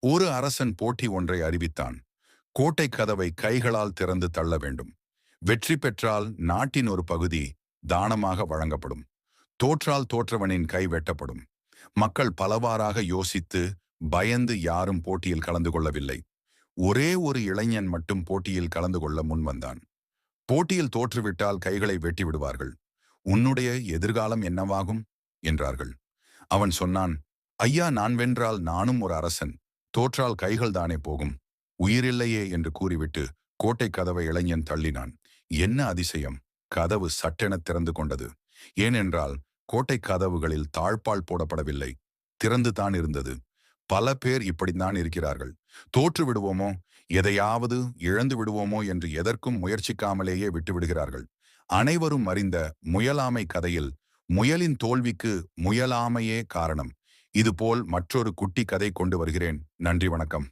ஒரு அரசன் போட்டி ஒன்றை அறிவித்தான். கோட்டை கதவை கைகளால் திறந்து தள்ள வேண்டும். வெற்றி பெற்றால் நாட்டின் ஒரு பகுதி தானமாக வழங்கப்படும். தோற்றால் தோற்றவனின் கை வெட்டப்படும். மக்கள் பலவாறாக யோசித்து பயந்து யாரும் போட்டியில் கலந்து கொள்ளவில்லை. ஒரே ஒரு இளைஞன் மட்டும் போட்டியில் கலந்து கொள்ள முன்வந்தான். போட்டியில் தோற்றுவிட்டால் கைகளை வெட்டி விடுவார்கள். உன்னுடைய எதிர்காலம் என்னவாகும் என்றார்கள். அவன் சொன்னான், ஐயா, நான் வென்றால் நானும் ஒரு அரசன். தோற்றால் கைகள் தானே போகும். உயிரில்லையே என்று கூறிவிட்டு கோட்டை கதவை இளைஞன் தள்ளினான். என்ன அதிசயம்! கதவு சட்டென திறந்து கொண்டது. ஏனென்றால் கோட்டை கதவுகளில் தாழ்பால் போடப்படவில்லை, திறந்து தான் இருந்தது. பல பேர் இப்படித்தான் இருக்கிறார்கள். தோற்று விடுவோமோ, எதையாவது இழந்து விடுவோமோ என்று எதற்கும் முயற்சிக்காமலேயே விட்டுவிடுகிறார்கள். அனைவரும் அறிந்த முயலாமை கதையில் முயலின் தோல்விக்கு முயலாமையே காரணம். இதுபோல் மற்றொரு குட்டி கதை கொண்டு வருகிறேன். நன்றி, வணக்கம்.